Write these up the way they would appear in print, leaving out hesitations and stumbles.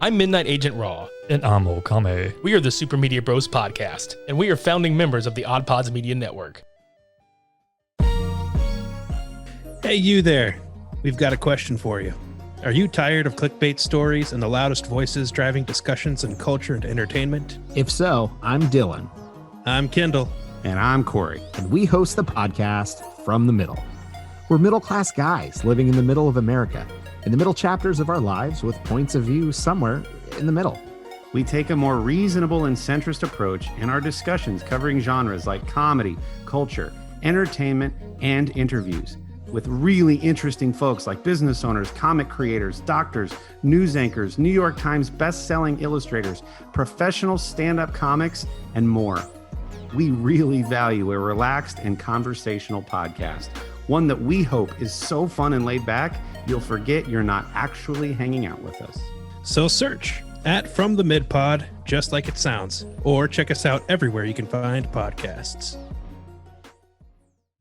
I'm Midnight Agent Raw. And I'm Okame. We are the Super Media Bros podcast, and we are founding members of the OddPods Media network. Hey, you there. We've got a question for you. Are you tired of clickbait stories and the loudest voices driving discussions in culture and entertainment? If so, I'm Dylan. I'm Kendall. And I'm Corey. And we host the podcast From the Middle. We're middle-class guys living in the middle of America, in the middle chapters of our lives with points of view somewhere in the middle. We take a more reasonable and centrist approach in our discussions covering genres like comedy, culture, entertainment, and interviews with really interesting folks like business owners, comic creators, doctors, news anchors, New York Times best-selling illustrators, professional stand-up comics, and more. We really value a relaxed and conversational podcast, one that we hope is so fun and laid back, you'll forget you're not actually hanging out with us. So search at From the Mid Pod, just like it sounds, or check us out everywhere you can find podcasts.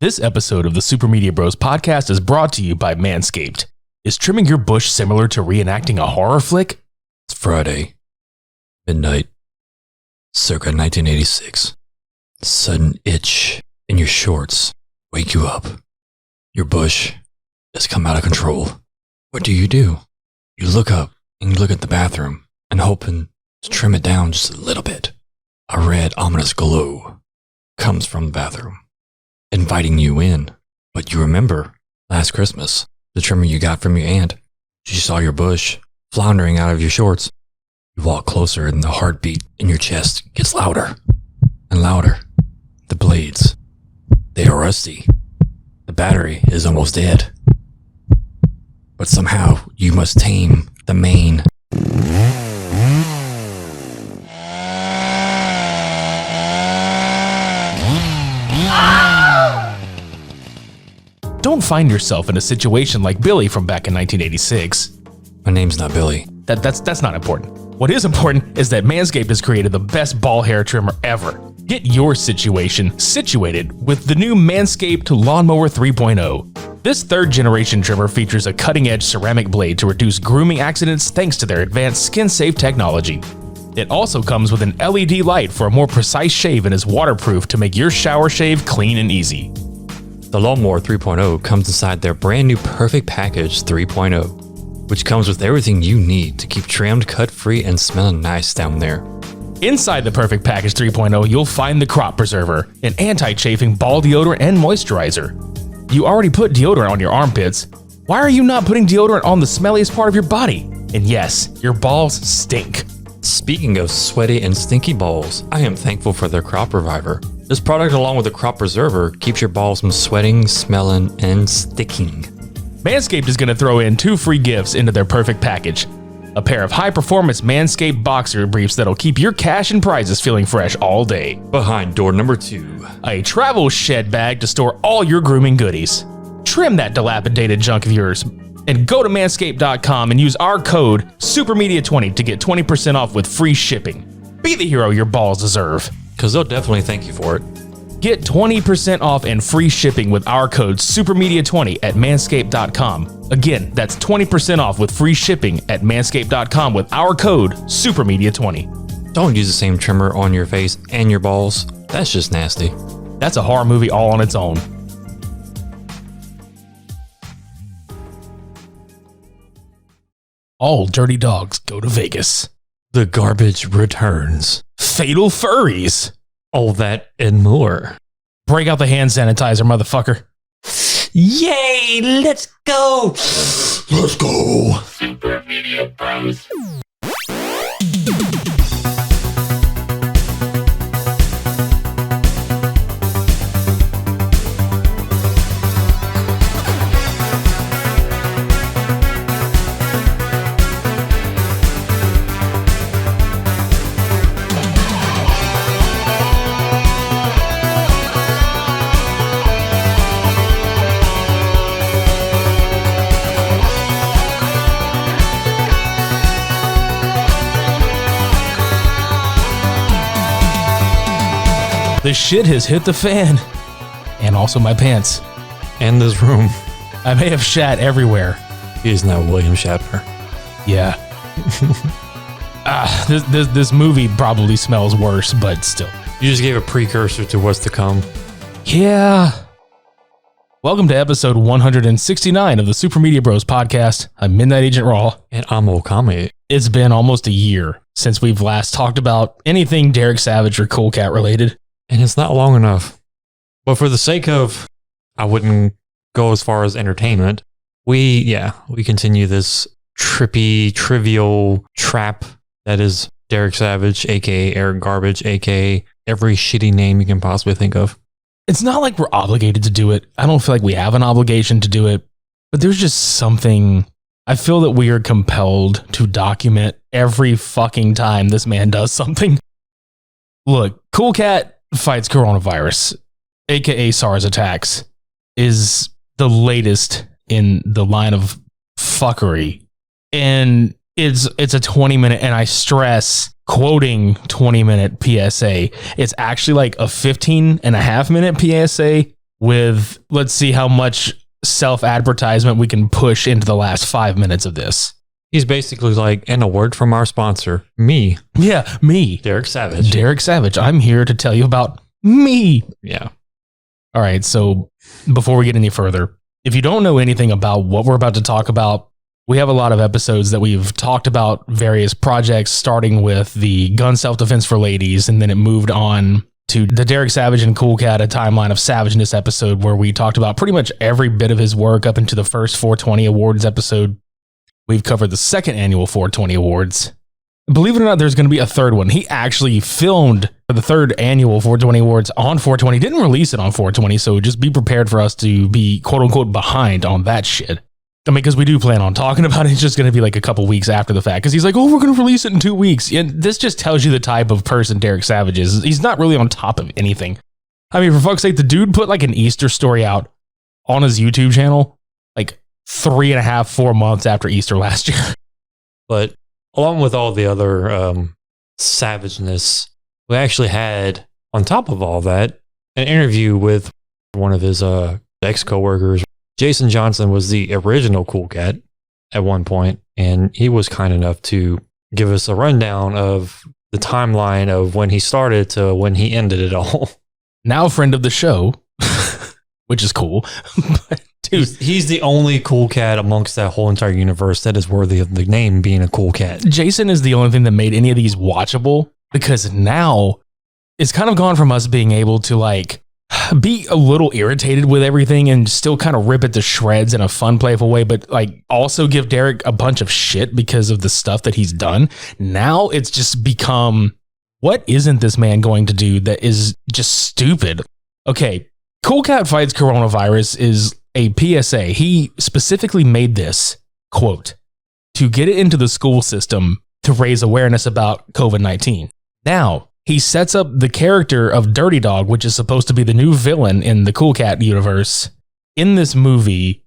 This episode of the Super Media Bros podcast is brought to you by Manscaped. Is trimming your bush similar to reenacting a horror flick? It's Friday, midnight, circa 1986. Sudden itch in your shorts wake you up. Your bush has come out of control. What do? You look up and you look at the bathroom and hoping to trim it down just a little bit. A red, ominous glow comes from the bathroom, inviting you in. But you remember last Christmas, the trimmer you got from your aunt. She saw your bush floundering out of your shorts. You walk closer and the heartbeat in your chest gets louder and louder. The blades, they are rusty. The battery is almost dead. But somehow you must tame the mane. Don't find yourself in a situation like Billy from back in 1986. My name's not Billy. That's not important. What is important is that Manscaped has created the best ball hair trimmer ever. Get your situation situated with the new Manscaped Lawnmower 3.0. This third-generation trimmer features a cutting-edge ceramic blade to reduce grooming accidents thanks to their advanced skin-safe technology. It also comes with an LED light for a more precise shave and is waterproof to make your shower shave clean and easy. The Lawnmower 3.0 comes inside their brand new Perfect Package 3.0, which comes with everything you need to keep trimmed, cut-free, and smelling nice down there. Inside the Perfect Package 3.0, you'll find the Crop Preserver, an anti-chafing ball deodorant and moisturizer. You already put deodorant on your armpits. Why are you not putting deodorant on the smelliest part of your body? And yes, your balls stink. Speaking of sweaty and stinky balls, I am thankful for their Crop Reviver. This product, along with the Crop Preserver, keeps your balls from sweating, smelling, and sticking. Manscaped is going to throw in 2 free gifts into their Perfect Package. A pair of high-performance Manscaped boxer briefs that'll keep your cash and prizes feeling fresh all day. Behind door number 2. A travel shed bag to store all your grooming goodies. Trim that dilapidated junk of yours. And go to manscaped.com and use our code SUPERMEDIA20 to get 20% off with free shipping. Be the hero your balls deserve. Because they'll definitely thank you for it. Get 20% off and free shipping with our code SUPERMEDIA20 at manscaped.com. Again, that's 20% off with free shipping at manscaped.com with our code SUPERMEDIA20. Don't use the same trimmer on your face and your balls. That's just nasty. That's a horror movie all on its own. All dirty dogs go to Vegas. The garbage returns. Fatal furries. All that and more. Break out the hand sanitizer, motherfucker. Yay! Let's go! Let's go! Super Media Bros. The shit has hit the fan. And also my pants. And this room. I may have shat everywhere. He is now William Shatner. Yeah. This movie probably smells worse, but still. You just gave a precursor to what's to come. Yeah. Welcome to episode 169 of the Super Media Bros podcast. I'm Midnight Agent Raw. And I'm Okami. It's been almost a year since we've last talked about anything Derek Savage or Cool Cat related. And it's not long enough. But for the sake of, I wouldn't go as far as entertainment, we continue this trippy, trivial trap that is Derek Savage, aka Eric Garbage, aka every shitty name you can possibly think of. It's not like we're obligated to do it. I don't feel like we have an obligation to do it, but there's just something. I feel that we are compelled to document every fucking time this man does something. Look, Cool Cat fights coronavirus, aka SARS attacks, is the latest in the line of fuckery. And it's a 20-minute, and I stress quoting 20-minute PSA. It's actually like a 15.5-minute PSA with, let's see how much self-advertisement we can push into the last 5 minutes of this. He's basically like, and a word from our sponsor, me. Yeah, me. Derek Savage. Derek Savage. I'm here to tell you about me. Yeah. All right, so before we get any further, if you don't know anything about what we're about to talk about, we have a lot of episodes that we've talked about various projects, starting with the gun self-defense for ladies, and then it moved on to the Derek Savage and Cool Cat, a timeline of savageness episode where we talked about pretty much every bit of his work up into the first 420 Awards episode. We've covered the second annual 420 Awards. Believe it or not, there's going to be a third one. He actually filmed for the third annual 420 Awards on 420, didn't release it on 420, so just be prepared for us to be quote-unquote behind on that shit. I mean, because we do plan on talking about it. It's just going to be like a couple weeks after the fact. Because he's like, oh, we're going to release it in 2 weeks. And this just tells you the type of person Derek Savage is. He's not really on top of anything. I mean, for fuck's sake, the dude put like an Easter story out on his YouTube channel like 3.5, 4 months after Easter last year. But along with all the other savageness, we actually had, on top of all that, an interview with one of his ex-coworkers. Jason Johnson was the original Cool Cat at one point, and he was kind enough to give us a rundown of the timeline of when he started to when he ended it all. Now a friend of the show, which is cool. But, dude, he's the only Cool Cat amongst that whole entire universe that is worthy of the name being a Cool Cat. Jason is the only thing that made any of these watchable, because now it's kind of gone from us being able to like be a little irritated with everything and still kind of rip it to shreds in a fun, playful way, but like also give Derek a bunch of shit because of the stuff that he's done. Now it's just become, what isn't this man going to do that is just stupid? Okay, Cool Cat Fights Coronavirus is a PSA. He specifically made this, quote, to get it into the school system to raise awareness about COVID-19. Now, he sets up the character of Dirty Dog, which is supposed to be the new villain in the Cool Cat universe, in this movie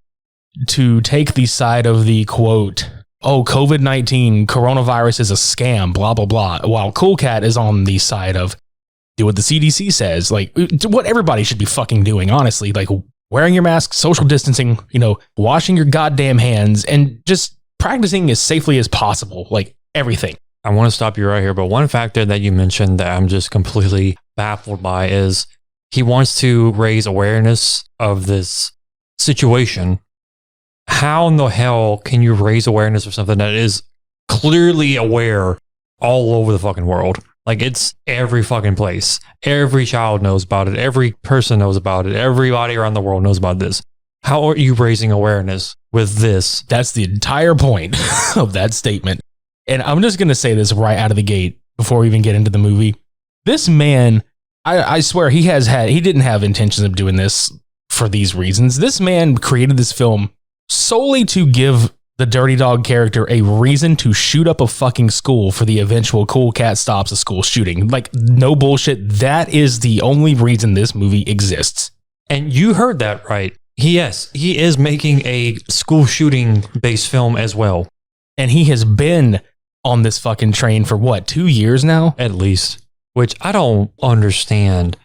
to take the side of the, quote, oh, COVID-19, coronavirus is a scam, blah, blah, blah, while Cool Cat is on the side of do what the CDC says, like what everybody should be fucking doing, honestly, like wearing your mask, social distancing, washing your goddamn hands, and just practicing as safely as possible, like everything. I want to stop you right here, but one factor that you mentioned that I'm just completely baffled by is he wants to raise awareness of this situation. How in the hell can you raise awareness of something that is clearly aware all over the fucking world? Like, it's every fucking place. Every child knows about it. Every person knows about it. Everybody around the world knows about this. How are you raising awareness with this? That's the entire point of that statement. And I'm just going to say this right out of the gate before we even get into the movie. This man, I swear he didn't have intentions of doing this for these reasons. This man created this film solely to give the Dirty Dog character a reason to shoot up a fucking school for the eventual Cool Cat stops a school shooting. Like, no bullshit. That is the only reason this movie exists. And you heard that right. Yes, he is making a school shooting based film as well. And he has been on this fucking train for what, 2 years now? At least, which I don't understand.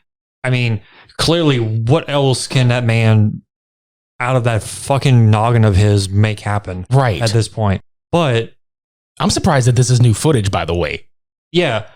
I mean, clearly, what else can that man out of that fucking noggin of his make happen right at this point? But I'm surprised that this is new footage, by the way. Yeah,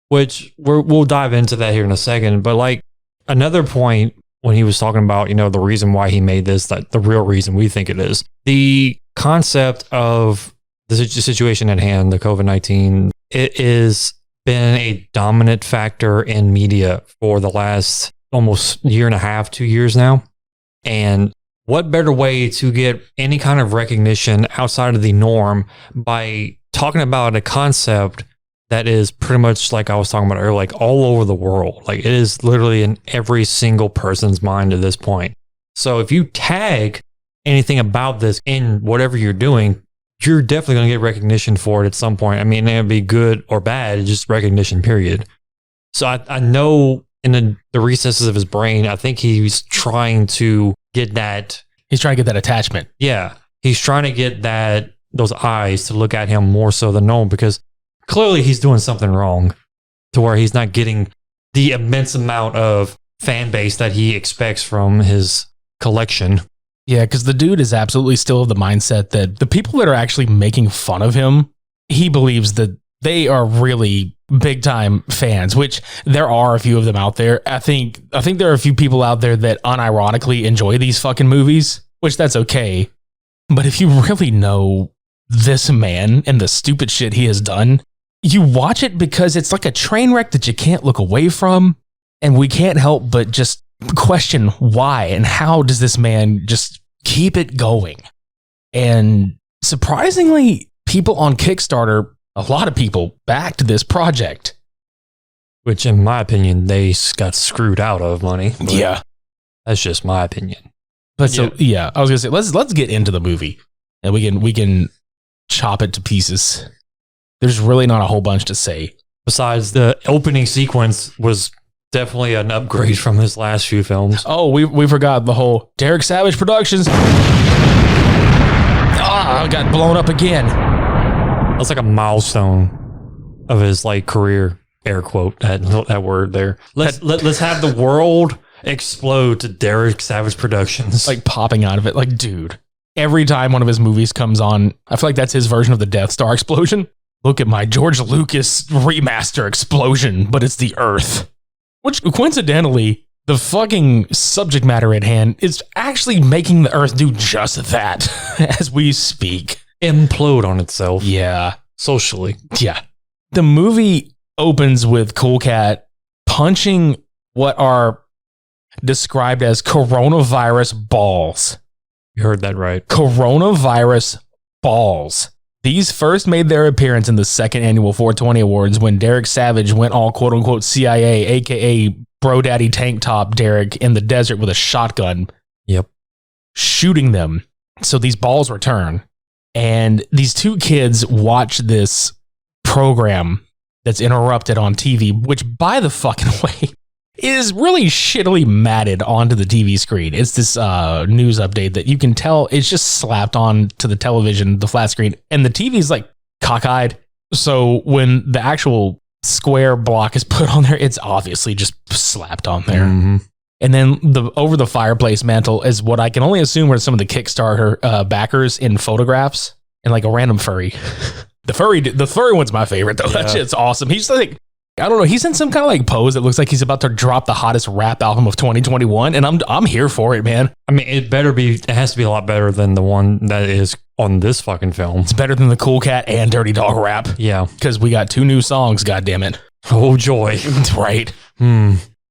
which we'll dive into that here in a second. But like another point when he was talking about, the reason why he made this, that the real reason we think it is, the concept of the situation at hand, the COVID-19, it has been a dominant factor in media for the last almost year and a half, 2 years now. And what better way to get any kind of recognition outside of the norm by talking about a concept that is pretty much like I was talking about earlier, like all over the world. Like it is literally in every single person's mind at this point. So if you tag anything about this in whatever you're doing, you're definitely going to get recognition for it at some point. I mean, it'll be good or bad, just recognition, period. So I know in the recesses of his brain, I think he's trying to get that. He's trying to get that attachment. Yeah. He's trying to get those eyes to look at him more so than normal, because clearly he's doing something wrong to where he's not getting the immense amount of fan base that he expects from his collection. Yeah, because the dude is absolutely still of the mindset that the people that are actually making fun of him, he believes that they are really big time fans, which there are a few of them out there. I think there are a few people out there that unironically enjoy these fucking movies, which that's okay. But if you really know this man and the stupid shit he has done, you watch it because it's like a train wreck that you can't look away from. And we can't help but just question why and how does this man just keep it going? And surprisingly, people on Kickstarter, a lot of people backed this project. Which, in my opinion, they got screwed out of money. Yeah. That's just my opinion. But so, yeah, I was going to say, let's get into the movie and we can chop it to pieces. There's really not a whole bunch to say. Besides, the opening sequence was definitely an upgrade from his last few films. Oh, we forgot the whole Derek Savage Productions. I got blown up again. That's like a milestone of his career. Air quote that word there. Let's have the world explode to Derek Savage Productions. Like popping out of it. Like, dude, every time one of his movies comes on, I feel like that's his version of the Death Star explosion. Look at my George Lucas remaster explosion, but it's the Earth. Which, coincidentally, the fucking subject matter at hand is actually making the Earth do just that as we speak. Implode on itself. Yeah. Socially. Yeah. The movie opens with Cool Cat punching what are described as coronavirus balls. You heard that right. Coronavirus balls. These first made their appearance in the second annual 420 Awards when Derek Savage went all quote-unquote CIA, a.k.a. Bro Daddy Tank Top Derek, in the desert with a shotgun. Yep. Shooting them. So these balls return. And these two kids watch this program that's interrupted on TV, which, by the fucking way, is really shittily matted onto the TV screen. It's this news update that you can tell it's just slapped on to the television, the flat screen, and the TV's like cockeyed. So when the actual square block is put on there, it's obviously just slapped on there. Mm-hmm. And then over the fireplace mantle is what I can only assume were some of the Kickstarter backers in photographs and like a random furry. The furry one's my favorite though. Yeah. That shit's awesome. He's like, I don't know. He's in some kind of like pose that looks like he's about to drop the hottest rap album of 2021, and I'm here for it, man. I mean, it has to be a lot better than the one that is on this fucking film. It's better than the Cool Cat and Dirty Dog rap. Yeah, because we got 2 new songs. God damn it! Oh joy! Right.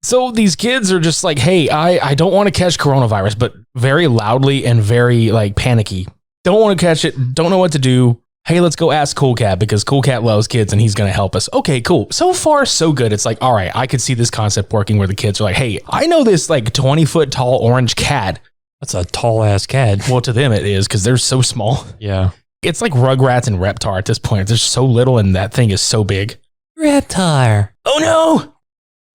So these kids are just like, hey, I don't want to catch coronavirus, but very loudly and very like panicky. Don't want to catch it. Don't know what to do. Hey, let's go ask Cool Cat because Cool Cat loves kids and he's going to help us. Okay, cool. So far, so good. It's like, all right, I could see this concept working where the kids are like, hey, I know this like 20-foot tall orange cat. That's a tall ass cat. Well, to them it is because they're so small. Yeah. It's like Rugrats and Reptar at this point. They're so little and that thing is so big. Reptar. Oh no.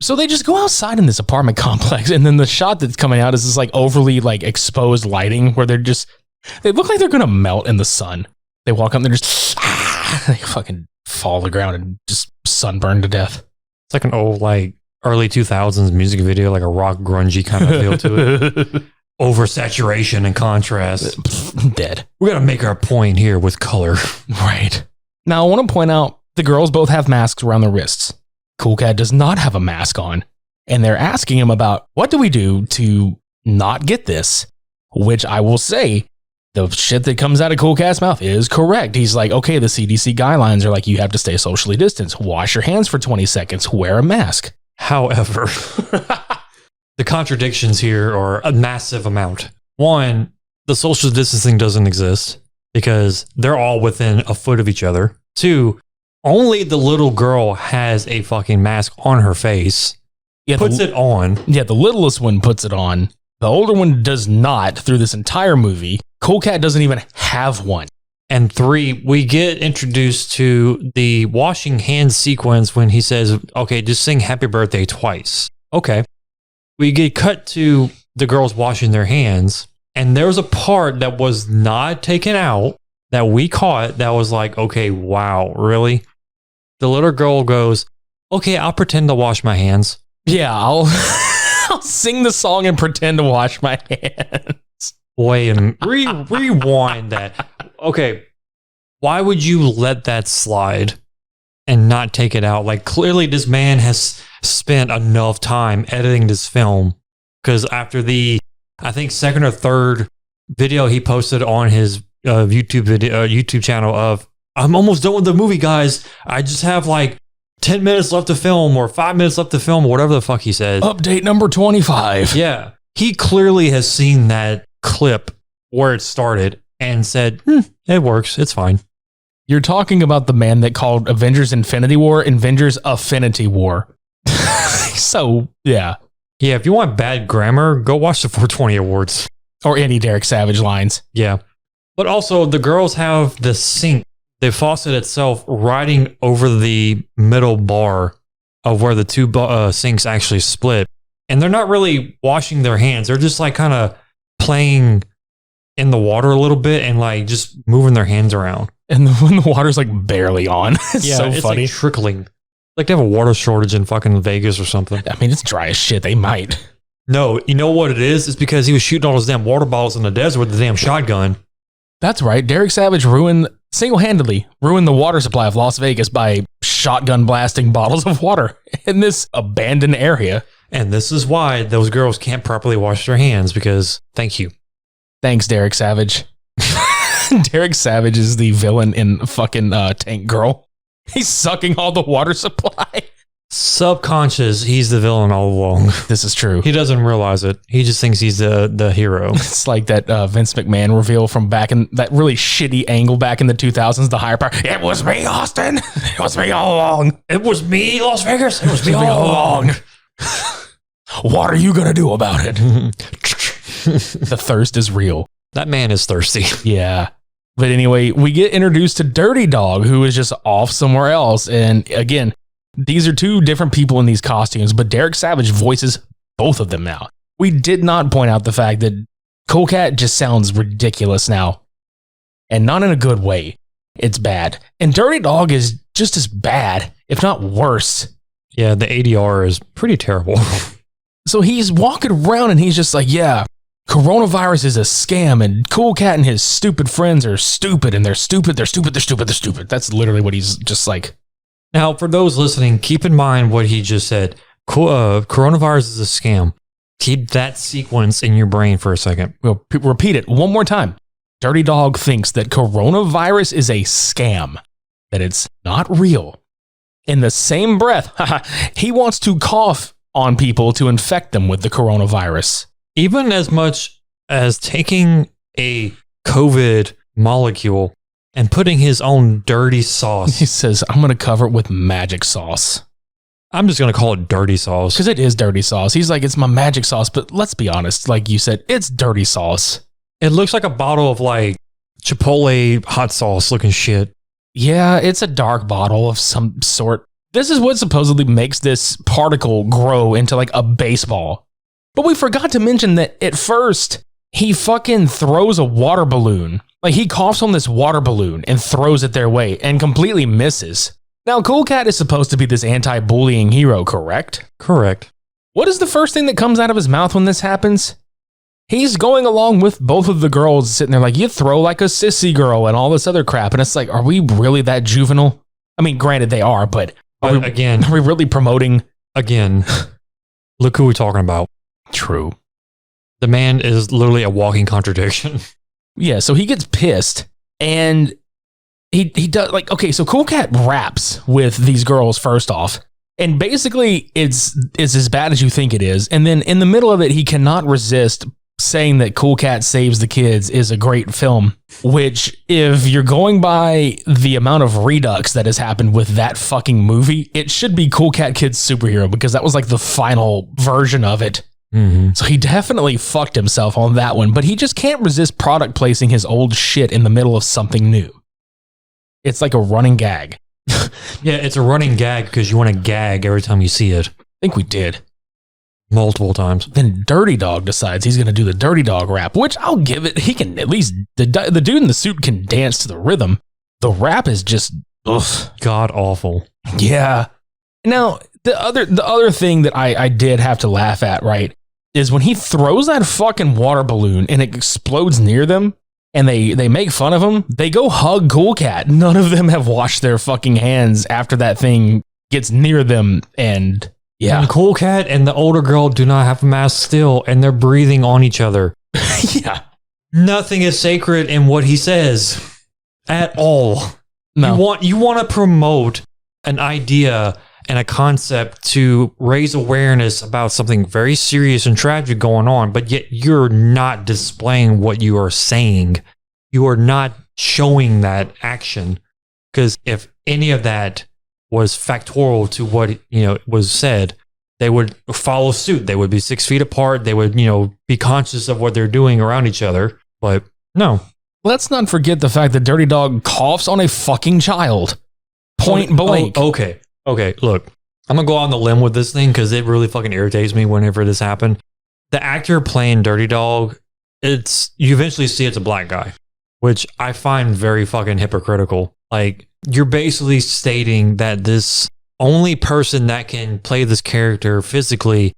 So they just go outside in this apartment complex, and then the shot that's coming out is this like overly like exposed lighting where they look like they're going to melt in the sun. They walk up and they're just, they fucking fall to the ground and just sunburn to death. It's like an old, like, early 2000s music video, like a rock grungy kind of feel to it. Oversaturation and contrast. Dead. We got to make our point here with color. Right. Now, I want to point out the girls both have masks around their wrists. Cool Cat does not have a mask on. And they're asking him about what do we do to not get this? Which I will say, the shit that comes out of Cool Cat's mouth is correct. He's like, okay, the CDC guidelines are like, you have to stay socially distanced, wash your hands for 20 seconds, wear a mask. However, the contradictions here are a massive amount. One, the social distancing doesn't exist because they're all within a foot of each other. Two, only the little girl has a fucking mask on her face. Yeah, puts it on. Yeah, the littlest one puts it on. The older one does not through this entire movie. Cool Cat doesn't even have one. And three, we get introduced to the washing hands sequence when he says, okay, just sing happy birthday twice. Okay. We get cut to the girls washing their hands. And there was a part that was not taken out that we caught that was like, okay, wow, really? The little girl goes, okay, I'll pretend to wash my hands. Yeah, I'll sing the song and pretend to wash my hands. Wait and rewind that. Okay, why would you let that slide and not take it out? Like, clearly this man has spent enough time editing this film because after the, I think, second or third video he posted on his YouTube channel of, I'm almost done with the movie, guys. I just have like 10 minutes left to film or 5 minutes left to film or whatever the fuck he says. Update number 25. Yeah. He clearly has seen that clip where it started and said, it works. It's fine. You're talking about the man that called Avengers Infinity War Avengers Affinity War. So, yeah. Yeah, if you want bad grammar, go watch the 420 Awards. Or any Derek Savage lines. Yeah. But also, the girls have the sink, the faucet itself, riding over the middle bar of where the two sinks actually split. And they're not really washing their hands. They're just like kind of playing in the water a little bit and like just moving their hands around. And when the water's like barely on. It's so funny. Like trickling. Like they have a water shortage in fucking Vegas or something. I mean, it's dry as shit. They might. No, you know what it is? It's because he was shooting all those damn water bottles in the desert with the damn shotgun. That's right. Derek Savage single-handedly ruined the water supply of Las Vegas by shotgun blasting bottles of water in this abandoned area. And this is why those girls can't properly wash their hands because, thank you. Thanks, Derek Savage. Derek Savage is the villain in fucking Tank Girl. He's sucking all the water supply. Subconscious, he's the villain all along. This is true. He doesn't realize it. He just thinks he's the hero. It's like that Vince McMahon reveal from back in that really shitty angle back in the 2000s, the higher power. It was me, Austin. It was me all along. It was me, Las Vegas. It was me all along. What are you going to do about it? The thirst is real. That man is thirsty. Yeah. But anyway, we get introduced to Dirty Dog, who is just off somewhere else. And again, these are two different people in these costumes, but Derek Savage voices both of them now. We did not point out the fact that Cool Cat just sounds ridiculous now. And not in a good way. It's bad. And Dirty Dog is just as bad, if not worse. Yeah, the ADR is pretty terrible. So he's walking around and he's just like, yeah, coronavirus is a scam and Cool Cat and his stupid friends are stupid and they're stupid. That's literally what he's just like. Now, for those listening, keep in mind what he just said. Coronavirus is a scam. Keep that sequence in your brain for a second. We'll repeat it one more time. Dirty Dog thinks that coronavirus is a scam, that it's not real. In the same breath, he wants to cough on people to infect them with the coronavirus. Even as much as taking a COVID molecule and putting his own dirty sauce. He says, I'm going to cover it with magic sauce. I'm just going to call it dirty sauce. Because it is dirty sauce. He's like, it's my magic sauce. But let's be honest. Like you said, it's dirty sauce. It looks like a bottle of like Chipotle hot sauce looking shit. Yeah, it's a dark bottle of some sort. This is what supposedly makes this particle grow into like a baseball. But we forgot to mention that at first, he fucking throws a water balloon. Like he coughs on this water balloon and throws it their way and completely misses. Now, Cool Cat is supposed to be this anti-bullying hero, correct? Correct. What is the first thing that comes out of his mouth when this happens? he's going along with both of the girls sitting there like, you throw like a sissy girl and all this other crap. And it's like, are we really that juvenile? I mean, granted they are, but are we really promoting? Again, look who we're talking about. True. The man is literally a walking contradiction. Yeah, so he gets pissed and he does like, okay, so Cool Cat raps with these girls first off. And basically it's as bad as you think it is. And then in the middle of it, he cannot resist saying that Cool Cat Saves the Kids is a great film, which if you're going by the amount of redux that has happened with that fucking movie, it should be Cool Cat Kids Superhero because that was like the final version of it. Mm-hmm. So he definitely fucked himself on that one, but he just can't resist product placing his old shit in the middle of something new. It's like a running gag. Yeah, it's a running gag because you want to gag every time you see it. I think we did. Multiple times. Then Dirty Dog decides he's going to do the Dirty Dog rap, which I'll give it. He can at least, the dude in the suit can dance to the rhythm. The rap is just, ugh. God awful. Yeah. Now, the other thing that I did have to laugh at, right, is when he throws that fucking water balloon and it explodes near them and they make fun of him, they go hug Cool Cat. None of them have washed their fucking hands after that thing gets near them. And yeah. And Cool Cat and the older girl do not have a mask still and they're breathing on each other. Yeah. Nothing is sacred in what he says at all. No. You want to promote an idea and a concept to raise awareness about something very serious and tragic going on, but yet you're not displaying what you are saying. You are not showing that action. Because if any of that was factorial to what was said, they would follow suit. They would be 6 feet apart. They would be conscious of what they're doing around each other. But no. Let's not forget the fact that Dirty Dog coughs on a fucking child. Point blank. Okay, look, I'm going to go on the limb with this thing because it really fucking irritates me whenever this happened. The actor playing Dirty Dog, you eventually see it's a black guy, which I find very fucking hypocritical. Like, you're basically stating that this only person that can play this character physically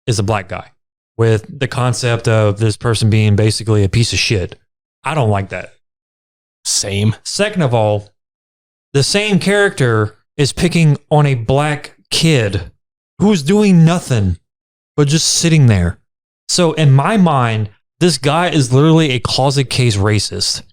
is a black guy, with the concept of this person being basically a piece of shit. I don't like that. Same. Second of all, the same character is picking on a black kid who's doing nothing but just sitting there. So in my mind, this guy is literally a closet case racist.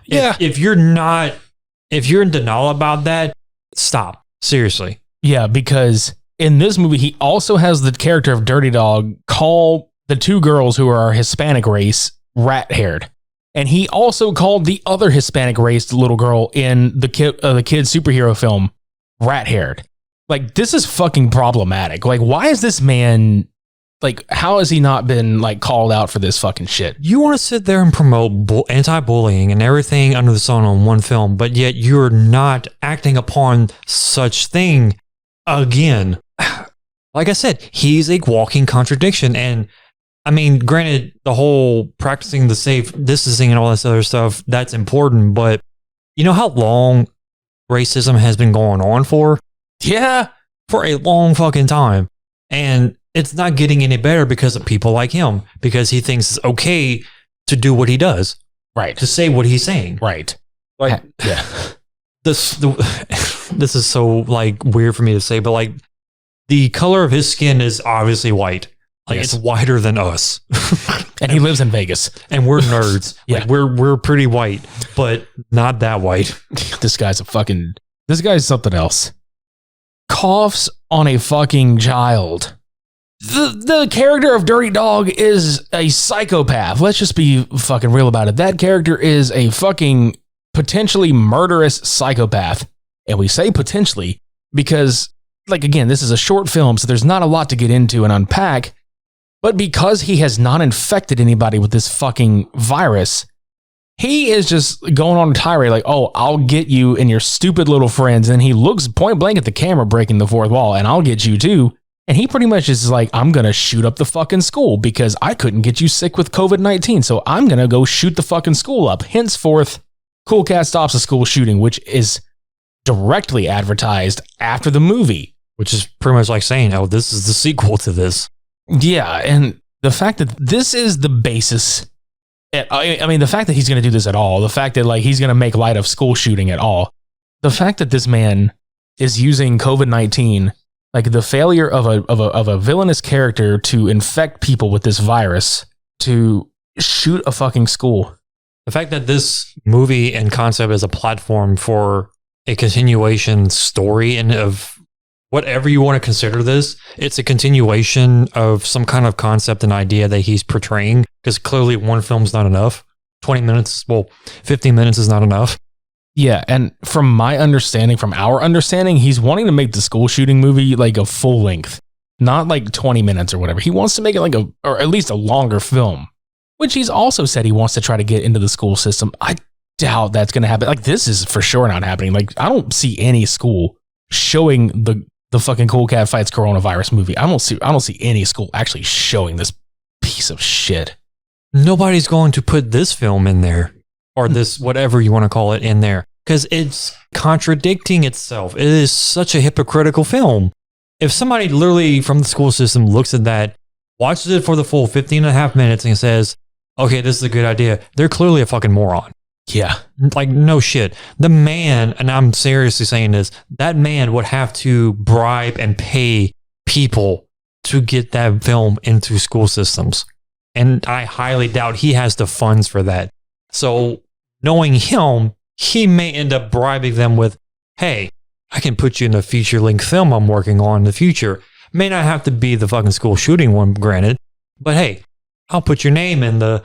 Yeah. If you're in denial about that, stop. Seriously. Yeah, because in this movie, he also has the character of Dirty Dog call the two girls who are Hispanic race rat-haired. And he also called the other Hispanic race little girl in the kid superhero film rat-haired. Like, this is fucking problematic. Like, why is this man, like, how has he not been, like, called out for this fucking shit? You want to sit there and promote anti-bullying and everything under the sun on one film, but yet you're not acting upon such thing again. Like I said, he's a walking contradiction. And I mean, granted, the whole practicing the safe distancing and all this other stuff, that's important. But you know how long racism has been going on for? Yeah. For a long fucking time. And it's not getting any better because of people like him, because he thinks it's okay to do what he does. Right. To say what he's saying. Right. Like, yeah. This is so like weird for me to say, but like the color of his skin is obviously white. Like, yes. It's whiter than us. And he lives in Vegas. And we're nerds. Yeah. Like, we're pretty white, but not that white. This guy's something else. Coughs on a fucking child. The character of Dirty Dog is a psychopath. Let's just be fucking real about it. That character is a fucking potentially murderous psychopath. And we say potentially because, like, again, this is a short film, so there's not a lot to get into and unpack. But because he has not infected anybody with this fucking virus, he is just going on a tirade like, oh, I'll get you and your stupid little friends. And he looks point blank at the camera, breaking the fourth wall, and I'll get you too. And he pretty much is like, I'm going to shoot up the fucking school because I couldn't get you sick with COVID-19. So I'm going to go shoot the fucking school up. Henceforth, Cool Cat stops a school shooting, which is directly advertised after the movie. Which is pretty much like saying, oh, this is the sequel to this. Yeah, and the fact that this is the basis, I mean, the fact that he's going to do this at all, the fact that like he's going to make light of school shooting at all, the fact that this man is using COVID-19, like the failure of a villainous character to infect people with this virus to shoot a fucking school. The fact that this movie and concept is a platform for a continuation story and of whatever you want to consider this, it's a continuation of some kind of concept and idea that he's portraying, because clearly one film's not enough. 20 minutes, 15 minutes is not enough. Yeah, and from our understanding, he's wanting to make the school shooting movie like a full length, not like 20 minutes or whatever. He wants to make it like or at least a longer film, which he's also said he wants to try to get into the school system. I doubt that's going to happen. Like, this is for sure not happening. Like, I don't see any school showing the fucking Cool Cat Fights Coronavirus movie. I don't see any school actually showing this piece of shit. Nobody's going to put this film in there, or this, whatever you want to call it, in there, because it's contradicting itself. It is such a hypocritical film. If somebody literally from the school system looks at that, watches it for the full 15 and a half minutes and says, okay, this is a good idea, they're clearly a fucking moron. Yeah. Like, no shit. The man, and I'm seriously saying this, that man would have to bribe and pay people to get that film into school systems. And I highly doubt he has the funds for that. So knowing him, he may end up bribing them with, hey, I can put you in a feature-length film I'm working on in the future. May not have to be the fucking school shooting one, granted, but hey, I'll put your name in the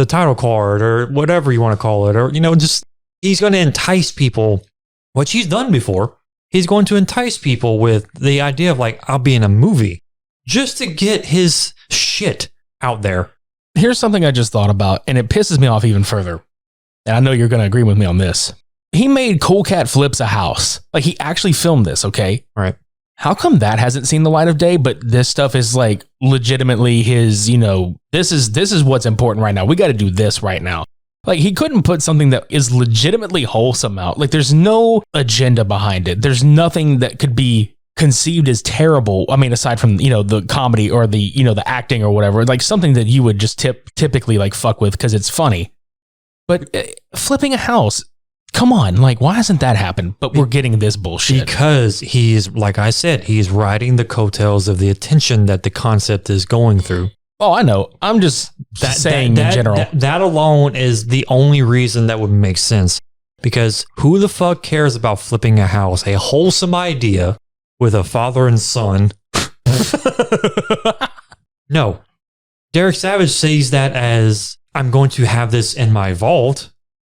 title card or whatever you want to call it. Or, just, he's going to entice people, which he's done before. He's going to entice people with the idea of like, I'll be in a movie just to get his shit out there. Here's something I just thought about, and it pisses me off even further. And I know you're going to agree with me on this. He made Cool Cat Flips a House. Like, he actually filmed this, okay? Right. How come that hasn't seen the light of day, but this stuff is like legitimately his, this is what's important right now. We got to do this right now. Like, he couldn't put something that is legitimately wholesome out. Like, there's no agenda behind it. There's nothing that could be conceived as terrible. I mean, aside from, the comedy or the, the acting or whatever, like something that you would just typically like fuck with because it's funny. But flipping a house, come on, like, why hasn't that happened? But we're getting this bullshit. Because he's, like I said, he's riding the coattails of the attention that the concept is going through. Oh, I know. I'm just saying in general. That alone is the only reason that would make sense. Because who the fuck cares about flipping a house? A wholesome idea with a father and son. No. Derek Savage sees that as, I'm going to have this in my vault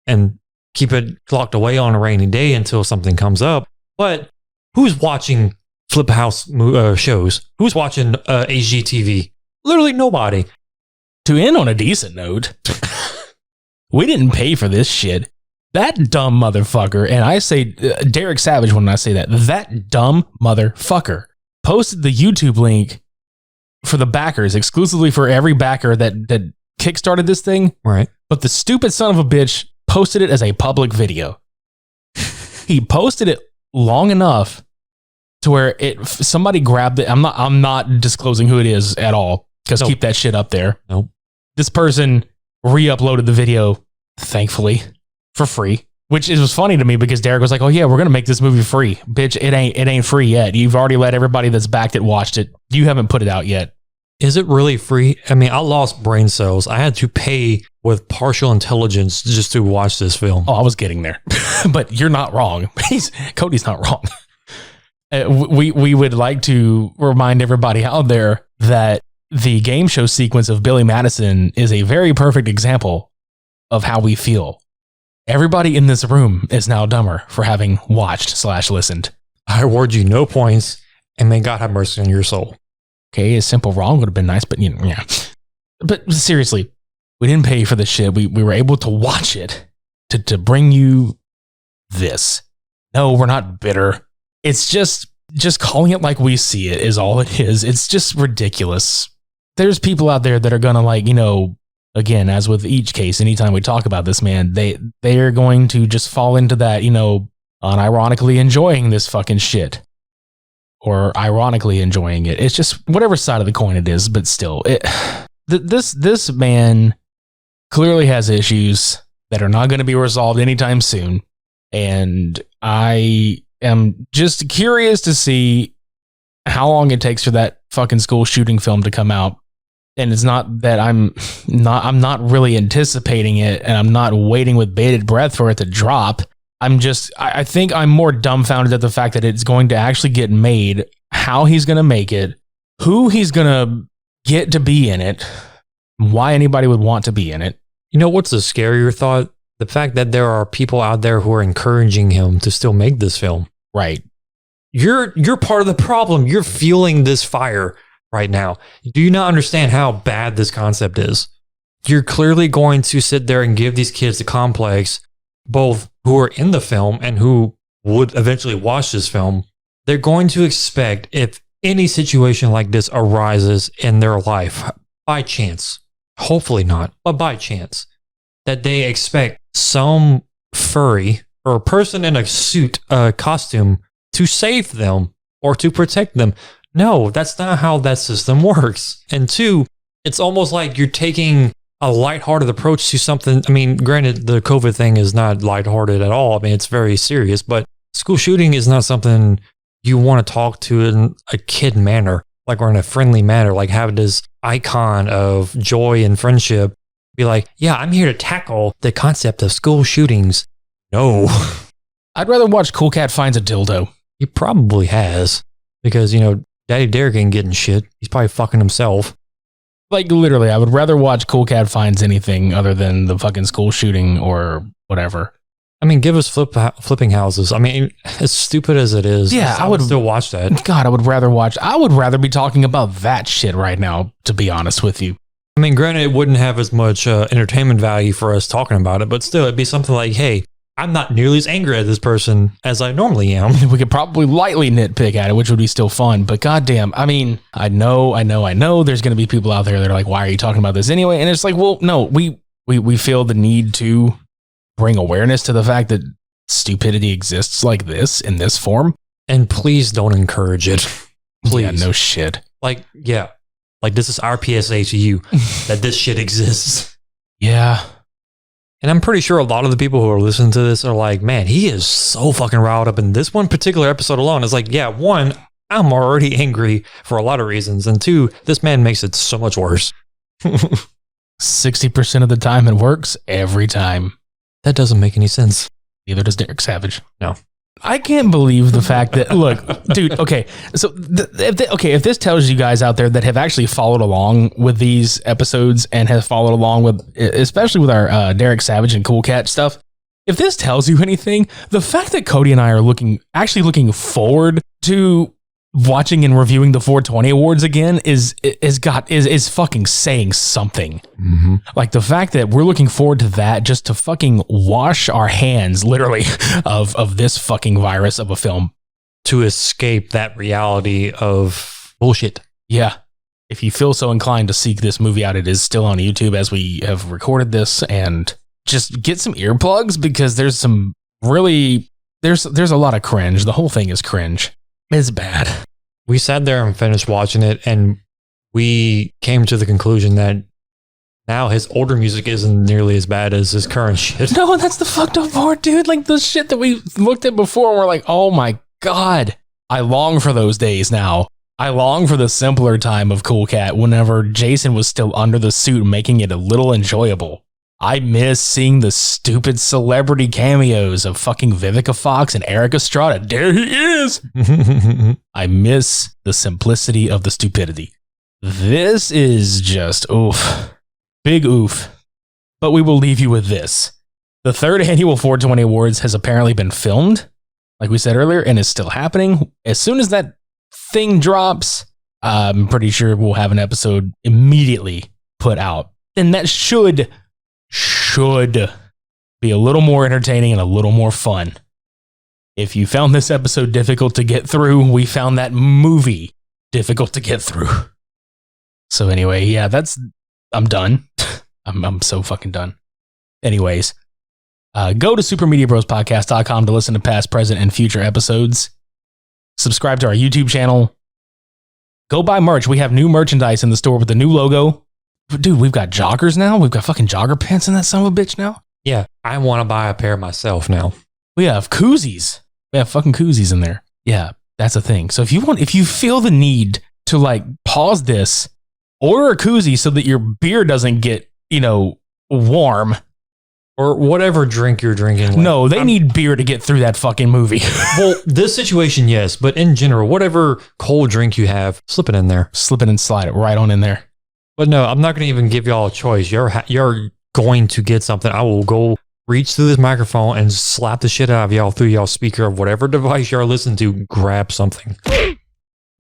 and keep it locked away on a rainy day until something comes up. But who's watching Flip House shows? Who's watching HGTV? Literally nobody. To end on a decent note, we didn't pay for this shit. That dumb motherfucker, and I say Derek Savage when I say that dumb motherfucker posted the YouTube link for the backers, exclusively for every backer that kickstarted this thing. Right. But the stupid son of a bitch posted it as a public video. He posted it long enough to where somebody grabbed it. I'm not disclosing who it is at all, because keep that shit up there. Nope. This person re-uploaded the video, thankfully, for free, which was funny to me because Derek was like, "Oh yeah, we're gonna make this movie free, bitch. It ain't free yet. You've already let everybody that's backed it watched it. You haven't put it out yet." Is it really free? I mean, I lost brain cells. I had to pay with partial intelligence just to watch this film. Oh, I was getting there, but you're not wrong. Cody's not wrong. We would like to remind everybody out there that the game show sequence of Billy Madison is a very perfect example of how we feel. Everybody in this room is now dumber for having watched/listened. I award you no points, and may God have mercy on your soul. Okay, a simple wrong would have been nice, but yeah. But seriously, we didn't pay for this shit. We were able to watch it to bring you this. No, we're not bitter. It's just calling it like we see it is all it is. It's just ridiculous. There's people out there that are gonna again, as with each case, anytime we talk about this, man, they are going to just fall into that, unironically enjoying this fucking shit. Or ironically enjoying it. It's just whatever side of the coin it is, but still, this man clearly has issues that are not going to be resolved anytime soon. And I am just curious to see how long it takes for that fucking school shooting film to come out. And it's not that I'm not really anticipating it, and I'm not waiting with bated breath for it to drop. I think I'm more dumbfounded at the fact that it's going to actually get made, how he's going to make it, who he's going to get to be in it, why anybody would want to be in it. You know what's a scarier thought? The fact that there are people out there who are encouraging him to still make this film. Right. You're part of the problem. You're fueling this fire right now. Do you not understand how bad this concept is? You're clearly going to sit there and give these kids the complex, both who are in the film and who would eventually watch this film. They're going to expect, if any situation like this arises in their life, by chance, hopefully not, but by chance, that they expect some furry or a person in a suit, costume, to save them or to protect them. No, that's not how that system works. And two, it's almost like you're taking a lighthearted approach to something. I mean, granted, the COVID thing is not lighthearted at all. I mean, it's very serious, but school shooting is not something you want to talk to in a kid manner, like, or in a friendly manner, like have this icon of joy and friendship be like, yeah, I'm here to tackle the concept of school shootings. No. I'd rather watch Cool Cat Finds a Dildo. He probably has, because, you know, Daddy Derek ain't getting shit. He's probably fucking himself. Like, literally, I would rather watch Cool Cat Finds anything other than the fucking school shooting or whatever. I mean, give us flipping houses. I mean, as stupid as it is, yeah, I would still watch that. God, I would rather be talking about that shit right now, to be honest with you. I mean, granted, it wouldn't have as much entertainment value for us talking about it, but still, it'd be something like, hey, I'm not nearly as angry at this person as I normally am. We could probably lightly nitpick at it, which would be still fun. But goddamn, I mean, I know. There's going to be people out there that are like, "Why are you talking about this anyway?" And it's like, well, no, we feel the need to bring awareness to the fact that stupidity exists like this in this form. And please don't encourage it. Please, yeah, no shit. Like this is our PSA to you that this shit exists. Yeah. And I'm pretty sure a lot of the people who are listening to this are like, man, he is so fucking riled up in this one particular episode alone. It's like, yeah, one, I'm already angry for a lot of reasons. And two, this man makes it so much worse. 60% of the time it works every time. That doesn't make any sense. Neither does Derek Savage. No. I can't believe the fact that, look, dude, okay, so if this tells you guys out there that have actually followed along with these episodes and have followed along with, especially with our Derek Savage and Cool Cat stuff, if this tells you anything, the fact that Cody and I are looking forward to watching and reviewing the 420 awards again is fucking saying something. Mm-hmm. Like the fact that we're looking forward to that just to fucking wash our hands literally of this fucking virus of a film, to escape that reality of bullshit. Yeah. If you feel so inclined to seek this movie out, it is still on YouTube as we have recorded this, and just get some earplugs because there's some really there's a lot of cringe. The whole thing is cringe. It's bad. We sat there and finished watching it, and we came to the conclusion that now his older music isn't nearly as bad as his current shit. No, that's the fucked up part, dude. Like the shit that we looked at before, and we're like, oh my God. I long for those days now. I long for the simpler time of Cool Cat whenever Jason was still under the suit, making it a little enjoyable. I miss seeing the stupid celebrity cameos of fucking Vivica Fox and Eric Estrada. There he is. I miss the simplicity of the stupidity. This is just oof. Big oof. But we will leave you with this. The third annual 420 Awards has apparently been filmed, like we said earlier, and is still happening. As soon as that thing drops, I'm pretty sure we'll have an episode immediately put out. And that should be a little more entertaining and a little more fun. If you found this episode difficult to get through, we found that movie difficult to get through. So anyway, yeah, I'm done. I'm so fucking done. Anyways, go to supermediabrospodcast.com to listen to past, present, and future episodes. Subscribe to our YouTube channel. Go buy merch. We have new merchandise in the store with the new logo. Dude, we've got joggers now. We've got fucking jogger pants in that son of a bitch now. Yeah, I want to buy a pair myself now. We have koozies. We have fucking koozies in there. Yeah, that's a thing. So if you feel the need to like pause this, order a koozie so that your beer doesn't get, warm. Or whatever drink you're drinking. Like, No, they need beer to get through that fucking movie. Well, this situation, yes. But in general, whatever cold drink you have, slip it in there. Slip it and slide it right on in there. But no, I'm not going to even give y'all a choice. You're going to get something. I will go reach through this microphone and slap the shit out of y'all through y'all speaker of whatever device you're listening to. Grab something.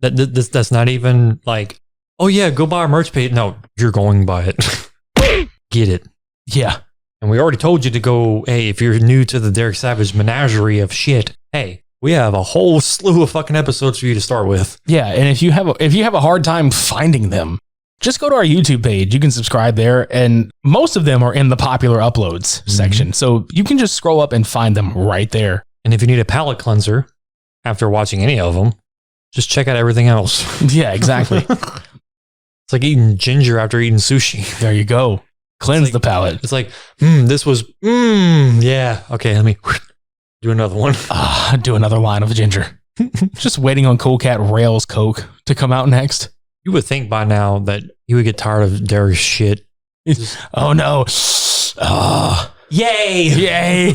That's not even like, oh yeah, go buy our merch page. No, you're going to buy it. Get it. Yeah. And we already told you to go, hey, if you're new to the Derek Savage menagerie of shit, hey, we have a whole slew of fucking episodes for you to start with. Yeah, and if you have a hard time finding them, just go to our YouTube page. You can subscribe there, and most of them are in the popular uploads section. So you can just scroll up and find them right there. And if you need a palate cleanser after watching any of them, just check out everything else. Yeah, exactly. It's like eating ginger after eating sushi. There you go. Cleanse Like- the palate. It's like, this was, yeah. Okay, let me do another one. Do another line of ginger. Just waiting on Cool Cat Rails Coke to come out next. You would think by now that you would get tired of Derek's shit. Oh no. Yay! Yay.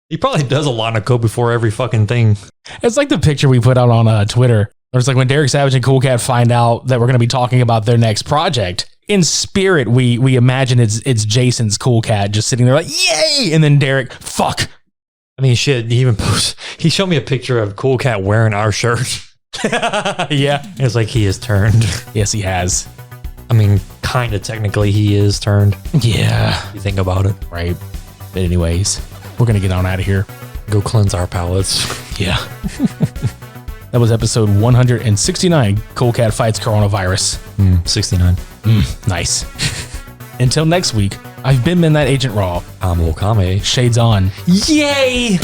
He probably does a line of coke before every fucking thing. It's like the picture we put out on Twitter. It's like when Derek Savage and Cool Cat find out that we're going to be talking about their next project. In spirit, we imagine it's Jason's Cool Cat just sitting there like, yay! And then Derek, fuck. I mean, shit, he showed me a picture of Cool Cat wearing our shirt. Yeah. It's like he is turned. Yes, he has. I mean, kind of technically he is turned. Yeah. If you think about it. Right. But anyways, we're going to get on out of here. Go cleanse our palates. Yeah. That was episode 169. Cool Cat fights coronavirus. 69. Nice. Until next week, I've been Midnight Agent Raw. I'm Okame. Shades on. Yay!